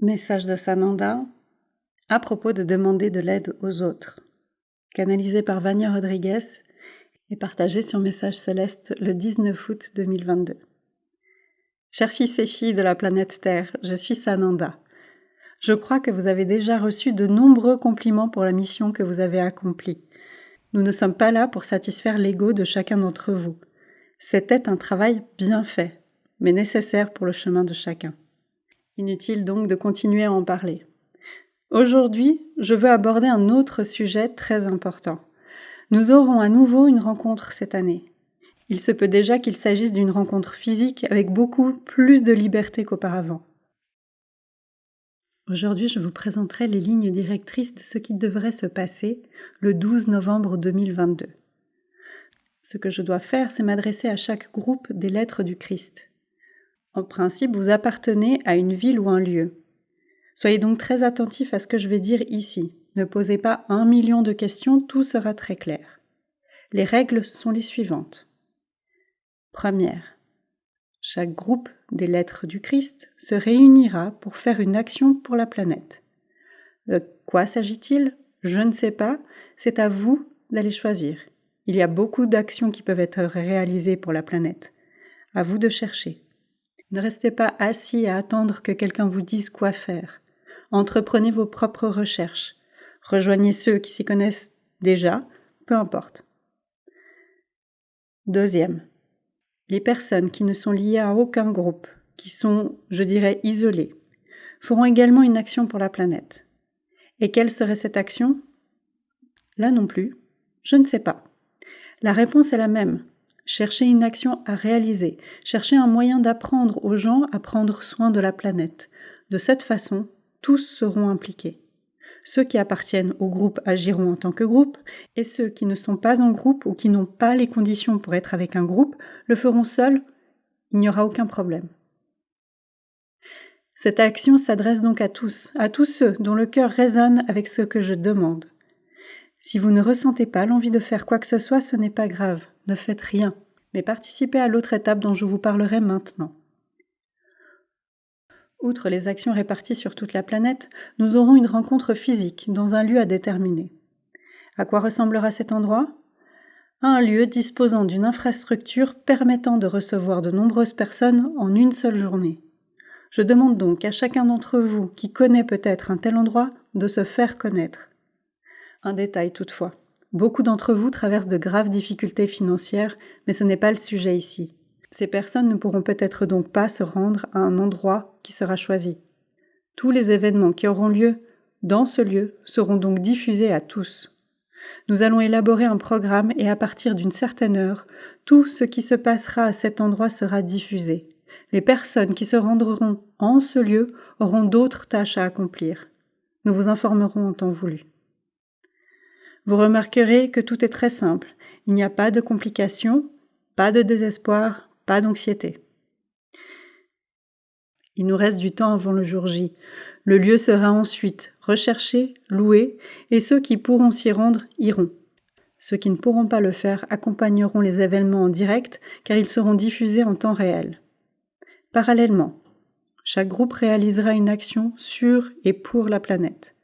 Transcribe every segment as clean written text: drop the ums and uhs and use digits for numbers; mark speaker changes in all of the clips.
Speaker 1: Message de Sananda à propos de demander de l'aide aux autres. Canalisé par Vania Rodriguez et partagé sur Message Céleste le 19 août 2022. Chers fils et filles de la planète Terre, je suis Sananda. Je crois que vous avez déjà reçu de nombreux compliments pour la mission que vous avez accomplie. Nous ne sommes pas là pour satisfaire l'ego de chacun d'entre vous. C'était un travail bien fait, mais nécessaire pour le chemin de chacun. Inutile donc de continuer à en parler. Aujourd'hui, je veux aborder un autre sujet très important. Nous aurons à nouveau une rencontre cette année. Il se peut déjà qu'il s'agisse d'une rencontre physique avec beaucoup plus de liberté qu'auparavant. Aujourd'hui, je vous présenterai les lignes directrices de ce qui devrait se passer le 12 novembre 2022. Ce que je dois faire, c'est m'adresser à chaque groupe des lettres du Christ. En principe, vous appartenez à une ville ou un lieu. Soyez donc très attentifs à ce que je vais dire ici. Ne posez pas 1 million de questions, tout sera très clair. Les règles sont les suivantes. Première, chaque groupe des lettres du Christ se réunira pour faire une action pour la planète. De quoi s'agit-il ? Je ne sais pas, c'est à vous d'aller choisir. Il y a beaucoup d'actions qui peuvent être réalisées pour la planète. À vous de chercher. Ne restez pas assis à attendre que quelqu'un vous dise quoi faire. Entreprenez vos propres recherches. Rejoignez ceux qui s'y connaissent déjà, peu importe. Deuxième, les personnes qui ne sont liées à aucun groupe, qui sont, je dirais, isolées, feront également une action pour la planète. Et quelle serait cette action ? Là non plus, je ne sais pas. La réponse est la même. Cherchez une action à réaliser. Cherchez un moyen d'apprendre aux gens à prendre soin de la planète. De cette façon, tous seront impliqués. Ceux qui appartiennent au groupe agiront en tant que groupe, et ceux qui ne sont pas en groupe ou qui n'ont pas les conditions pour être avec un groupe le feront seuls. Il n'y aura aucun problème. Cette action s'adresse donc à tous ceux dont le cœur résonne avec ce que je demande. Si vous ne ressentez pas l'envie de faire quoi que ce soit, ce n'est pas grave, ne faites rien, mais participez à l'autre étape dont je vous parlerai maintenant. Outre les actions réparties sur toute la planète, nous aurons une rencontre physique dans un lieu à déterminer. À quoi ressemblera cet endroit ? Un lieu disposant d'une infrastructure permettant de recevoir de nombreuses personnes en une seule journée. Je demande donc à chacun d'entre vous qui connaît peut-être un tel endroit de se faire connaître. Un détail toutefois. Beaucoup d'entre vous traversent de graves difficultés financières, mais ce n'est pas le sujet ici. Ces personnes ne pourront peut-être donc pas se rendre à un endroit qui sera choisi. Tous les événements qui auront lieu dans ce lieu seront donc diffusés à tous. Nous allons élaborer un programme et à partir d'une certaine heure, tout ce qui se passera à cet endroit sera diffusé. Les personnes qui se rendront en ce lieu auront d'autres tâches à accomplir. Nous vous informerons en temps voulu. Vous remarquerez que tout est très simple. Il n'y a pas de complications, pas de désespoir, pas d'anxiété. Il nous reste du temps avant le jour J. Le lieu sera ensuite recherché, loué, et ceux qui pourront s'y rendre iront. Ceux qui ne pourront pas le faire accompagneront les événements en direct car ils seront diffusés en temps réel. Parallèlement, chaque groupe réalisera une action sur et pour la planète.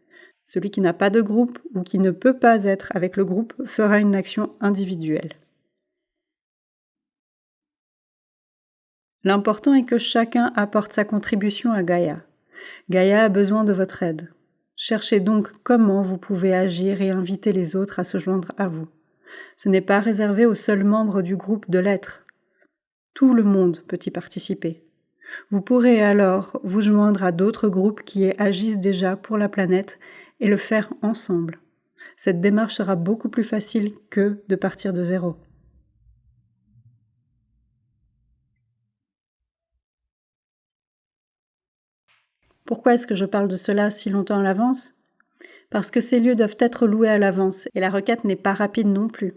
Speaker 1: Celui qui n'a pas de groupe ou qui ne peut pas être avec le groupe fera une action individuelle. L'important est que chacun apporte sa contribution à Gaïa. Gaïa a besoin de votre aide. Cherchez donc comment vous pouvez agir et inviter les autres à se joindre à vous. Ce n'est pas réservé aux seuls membres du groupe de l'être. Tout le monde peut y participer. Vous pourrez alors vous joindre à d'autres groupes qui agissent déjà pour la planète et le faire ensemble. Cette démarche sera beaucoup plus facile que de partir de zéro. Pourquoi est-ce que je parle de cela si longtemps à l'avance ? Parce que ces lieux doivent être loués à l'avance et la requête n'est pas rapide non plus.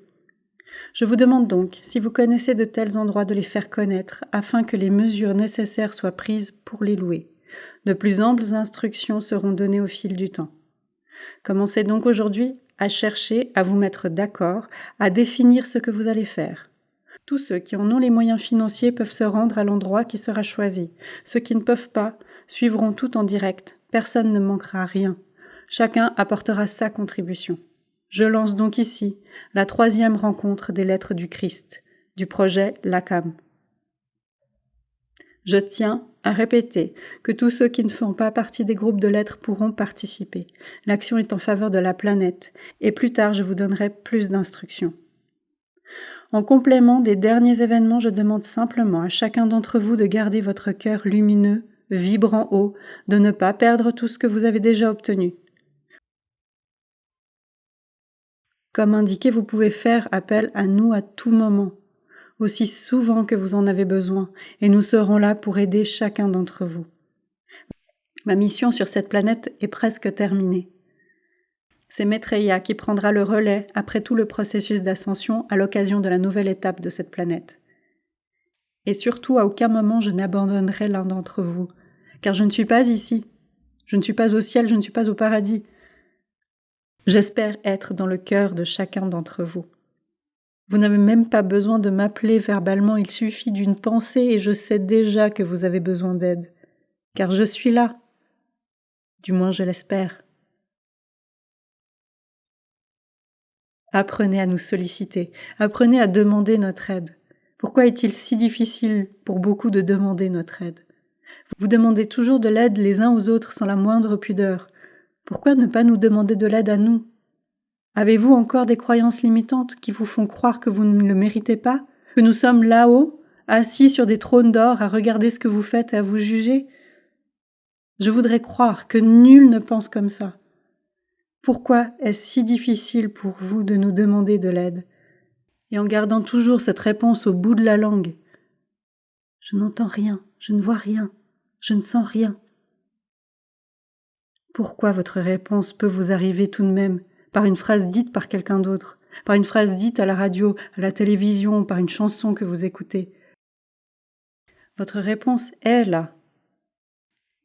Speaker 1: Je vous demande donc, si vous connaissez de tels endroits, de les faire connaître afin que les mesures nécessaires soient prises pour les louer. De plus amples instructions seront données au fil du temps. Commencez donc aujourd'hui à chercher, à vous mettre d'accord, à définir ce que vous allez faire. Tous ceux qui en ont les moyens financiers peuvent se rendre à l'endroit qui sera choisi. Ceux qui ne peuvent pas suivront tout en direct Personne ne manquera rien. Chacun apportera sa contribution. Je lance donc ici la 3e rencontre des lettres du Christ, du projet LACAM. Je tiens à répéter que tous ceux qui ne font pas partie des groupes de lettres pourront participer. L'action est en faveur de la planète, et plus tard je vous donnerai plus d'instructions. En complément des derniers événements, je demande simplement à chacun d'entre vous de garder votre cœur lumineux, vibrant haut, de ne pas perdre tout ce que vous avez déjà obtenu. Comme indiqué, vous pouvez faire appel à nous à tout moment, aussi souvent que vous en avez besoin, et nous serons là pour aider chacun d'entre vous. Ma mission sur cette planète est presque terminée. C'est Maitreya qui prendra le relais après tout le processus d'ascension à l'occasion de la nouvelle étape de cette planète. Et surtout, à aucun moment je n'abandonnerai l'un d'entre vous, car je ne suis pas ici. Je ne suis pas au ciel, je ne suis pas au paradis. J'espère être dans le cœur de chacun d'entre vous. Vous n'avez même pas besoin de m'appeler verbalement, il suffit d'une pensée et je sais déjà que vous avez besoin d'aide, car je suis là. Du moins je l'espère. Apprenez à nous solliciter, apprenez à demander notre aide. Pourquoi est-il si difficile pour beaucoup de demander notre aide? Vous demandez toujours de l'aide les uns aux autres sans la moindre pudeur. Pourquoi ne pas nous demander de l'aide à nous? Avez-vous encore des croyances limitantes qui vous font croire que vous ne le méritez pas? Que nous sommes là-haut, assis sur des trônes d'or à regarder ce que vous faites et à vous juger? Je voudrais croire que nul ne pense comme ça. Pourquoi est-ce si difficile pour vous de nous demander de l'aide? Et en gardant toujours cette réponse au bout de la langue. Je n'entends rien, je ne vois rien, je ne sens rien. Pourquoi votre réponse peut vous arriver tout de même, par une phrase dite par quelqu'un d'autre, par une phrase dite à la radio, à la télévision, par une chanson que vous écoutez? Votre réponse est là.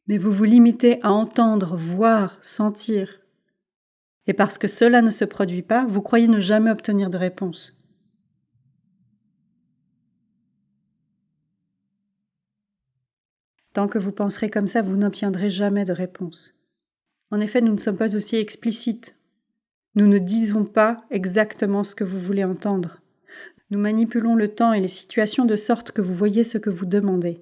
Speaker 1: Mais vous vous limitez à entendre, voir, sentir. Et parce que cela ne se produit pas, vous croyez ne jamais obtenir de réponse. Tant que vous penserez comme ça, vous n'obtiendrez jamais de réponse. En effet, nous ne sommes pas aussi explicites. Nous ne disons pas exactement ce que vous voulez entendre. Nous manipulons le temps et les situations de sorte que vous voyez ce que vous demandez.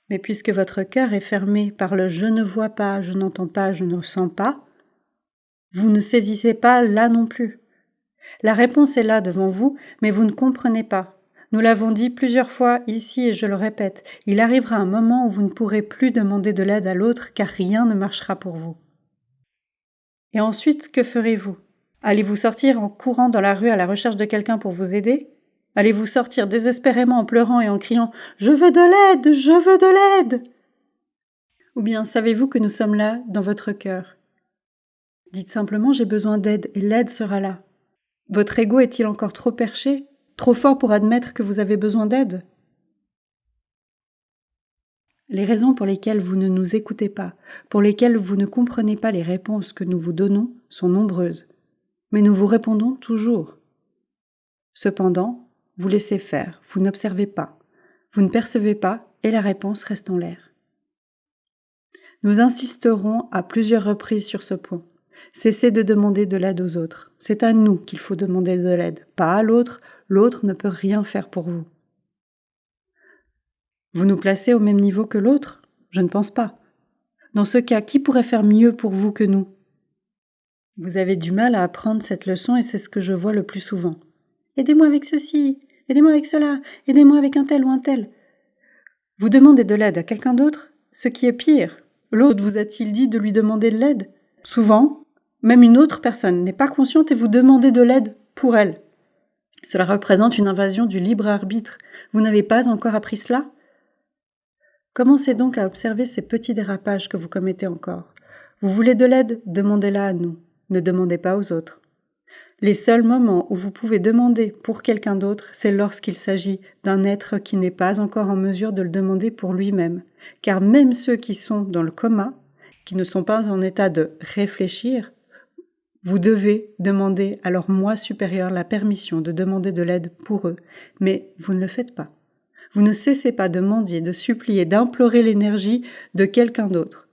Speaker 1: Mais puisque votre cœur est fermé par le « je ne vois pas, je n'entends pas, je ne sens pas », vous ne saisissez pas là non plus. La réponse est là devant vous, mais vous ne comprenez pas. Nous l'avons dit plusieurs fois ici et je le répète, il arrivera un moment où vous ne pourrez plus demander de l'aide à l'autre car rien ne marchera pour vous. Et ensuite, que ferez-vous? Allez-vous sortir en courant dans la rue à la recherche de quelqu'un pour vous aider? Allez-vous sortir désespérément en pleurant et en criant « Je veux de l'aide, je veux de l'aide !» Ou bien savez-vous que nous sommes là dans votre cœur? Dites simplement « J'ai besoin d'aide » et l'aide sera là. Votre ego est-il encore trop perché, trop fort pour admettre que vous avez besoin d'aide? Les raisons pour lesquelles vous ne nous écoutez pas, pour lesquelles vous ne comprenez pas les réponses que nous vous donnons sont nombreuses, mais nous vous répondons toujours. Cependant, vous laissez faire, vous n'observez pas, vous ne percevez pas et la réponse reste en l'air. Nous insisterons à plusieurs reprises sur ce point. Cessez de demander de l'aide aux autres. C'est à nous qu'il faut demander de l'aide, pas à l'autre. L'autre ne peut rien faire pour vous. Vous nous placez au même niveau que l'autre? Je ne pense pas. Dans ce cas, qui pourrait faire mieux pour vous que nous? Vous avez du mal à apprendre cette leçon et c'est ce que je vois le plus souvent. Aidez-moi avec ceci, aidez-moi avec cela, aidez-moi avec un tel ou un tel. Vous demandez de l'aide à quelqu'un d'autre? Ce qui est pire, l'autre vous a-t-il dit de lui demander de l'aide? Souvent, même une autre personne n'est pas consciente et vous demandez de l'aide pour elle. Cela représente une invasion du libre arbitre. Vous n'avez pas encore appris cela? Commencez donc à observer ces petits dérapages que vous commettez encore. Vous voulez de l'aide? Demandez-la à nous. Ne demandez pas aux autres. Les seuls moments où vous pouvez demander pour quelqu'un d'autre, c'est lorsqu'il s'agit d'un être qui n'est pas encore en mesure de le demander pour lui-même. Car même ceux qui sont dans le coma, qui ne sont pas en état de réfléchir, vous devez demander à leur moi supérieur la permission de demander de l'aide pour eux. Mais vous ne le faites pas. Vous ne cessez pas de mendier, de supplier, d'implorer l'énergie de quelqu'un d'autre.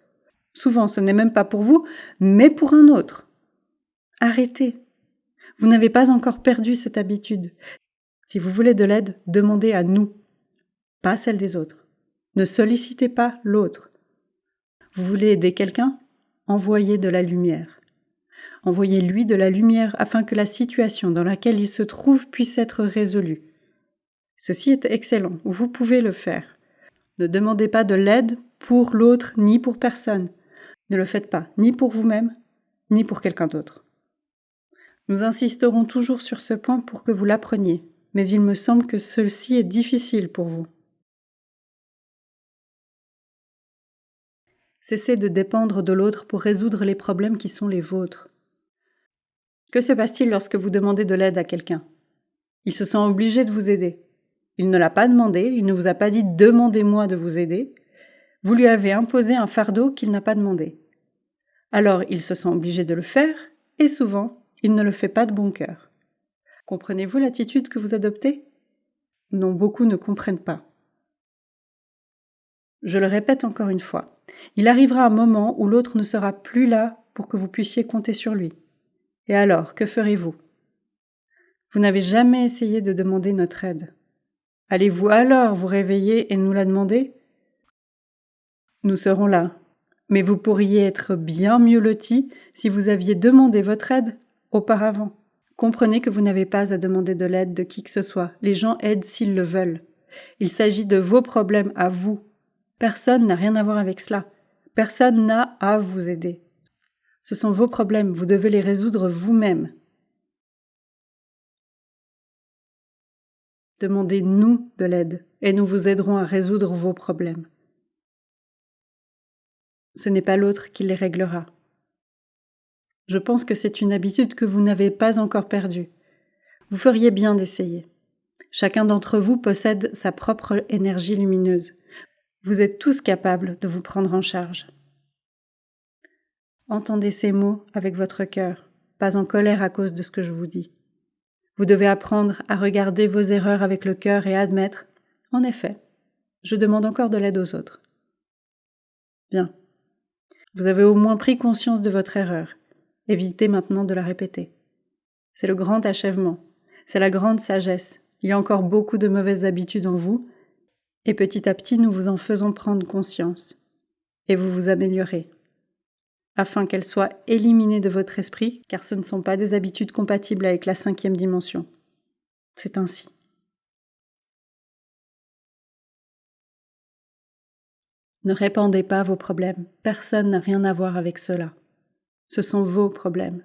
Speaker 1: Souvent, ce n'est même pas pour vous, mais pour un autre. Arrêtez. Vous n'avez pas encore perdu cette habitude. Si vous voulez de l'aide, demandez à nous, pas celle des autres. Ne sollicitez pas l'autre. Vous voulez aider quelqu'un? Envoyez de la lumière. Envoyez-lui de la lumière afin que la situation dans laquelle il se trouve puisse être résolue. Ceci est excellent, vous pouvez le faire. Ne demandez pas de l'aide pour l'autre ni pour personne. Ne le faites pas, ni pour vous-même, ni pour quelqu'un d'autre. Nous insisterons toujours sur ce point pour que vous l'appreniez, mais il me semble que ceci est difficile pour vous. Cessez de dépendre de l'autre pour résoudre les problèmes qui sont les vôtres. Que se passe-t-il lorsque vous demandez de l'aide à quelqu'un? Il se sent obligé de vous aider. Il ne l'a pas demandé, il ne vous a pas dit « demandez-moi de vous aider ». Vous lui avez imposé un fardeau qu'il n'a pas demandé. Alors il se sent obligé de le faire, et souvent, il ne le fait pas de bon cœur. Comprenez-vous l'attitude que vous adoptez? Non, beaucoup ne comprennent pas. Je le répète encore une fois, il arrivera un moment où l'autre ne sera plus là pour que vous puissiez compter sur lui. Et alors, que ferez-vous? Vous n'avez jamais essayé de demander notre aide. Allez-vous alors vous réveiller et nous la demander? Nous serons là, mais vous pourriez être bien mieux loti si vous aviez demandé votre aide auparavant. Comprenez que vous n'avez pas à demander de l'aide de qui que ce soit. Les gens aident s'ils le veulent. Il s'agit de vos problèmes à vous. Personne n'a rien à voir avec cela. Personne n'a à vous aider. Ce sont vos problèmes, vous devez les résoudre vous-même. Demandez-nous de l'aide et nous vous aiderons à résoudre vos problèmes. Ce n'est pas l'autre qui les réglera. Je pense que c'est une habitude que vous n'avez pas encore perdue. Vous feriez bien d'essayer. Chacun d'entre vous possède sa propre énergie lumineuse. Vous êtes tous capables de vous prendre en charge. Entendez ces mots avec votre cœur, pas en colère à cause de ce que je vous dis. Vous devez apprendre à regarder vos erreurs avec le cœur et à admettre, en effet, je demande encore de l'aide aux autres. Bien. Vous avez au moins pris conscience de votre erreur. Évitez maintenant de la répéter. C'est le grand achèvement. C'est la grande sagesse. Il y a encore beaucoup de mauvaises habitudes en vous, et petit à petit nous vous en faisons prendre conscience. Et vous vous améliorez, afin qu'elles soient éliminées de votre esprit, car ce ne sont pas des habitudes compatibles avec la 5e dimension. C'est ainsi. Ne répandez pas vos problèmes. Personne n'a rien à voir avec cela. Ce sont vos problèmes.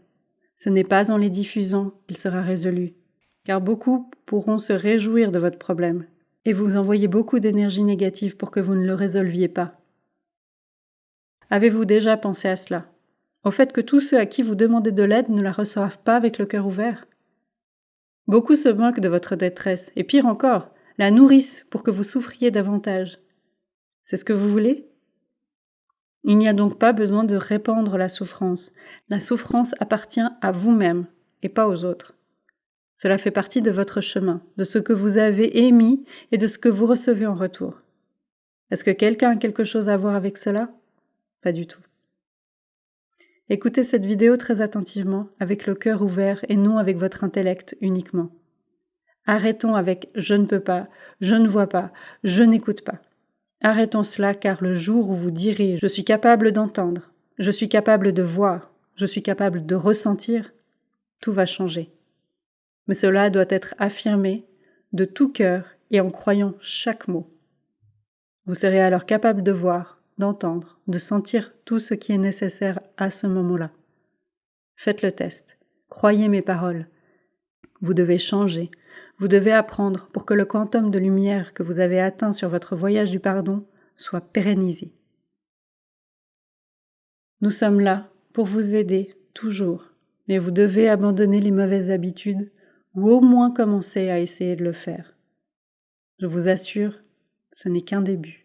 Speaker 1: Ce n'est pas en les diffusant qu'il sera résolu, car beaucoup pourront se réjouir de votre problème, et vous envoyer beaucoup d'énergie négative pour que vous ne le résolviez pas. Avez-vous déjà pensé à cela? Au fait que tous ceux à qui vous demandez de l'aide ne la reçoivent pas avec le cœur ouvert? Beaucoup se moquent de votre détresse, et pire encore, la nourrissent pour que vous souffriez davantage. C'est ce que vous voulez? Il n'y a donc pas besoin de répandre la souffrance. La souffrance appartient à vous-même et pas aux autres. Cela fait partie de votre chemin, de ce que vous avez émis et de ce que vous recevez en retour. Est-ce que quelqu'un a quelque chose à voir avec cela? Pas du tout. Écoutez cette vidéo très attentivement, avec le cœur ouvert et non avec votre intellect uniquement. Arrêtons avec « je ne peux pas »,« je ne vois pas »,« je n'écoute pas ». Arrêtons cela car le jour où vous direz « je suis capable d'entendre »,« je suis capable de voir »,« je suis capable de ressentir », tout va changer. Mais cela doit être affirmé de tout cœur et en croyant chaque mot. Vous serez alors capable de voir, d'entendre, de sentir tout ce qui est nécessaire à ce moment-là. Faites le test. Croyez mes paroles. Vous devez changer. Vous devez apprendre pour que le quantum de lumière que vous avez atteint sur votre voyage du pardon soit pérennisé. Nous sommes là pour vous aider, toujours, mais vous devez abandonner les mauvaises habitudes ou au moins commencer à essayer de le faire. Je vous assure, ce n'est qu'un début.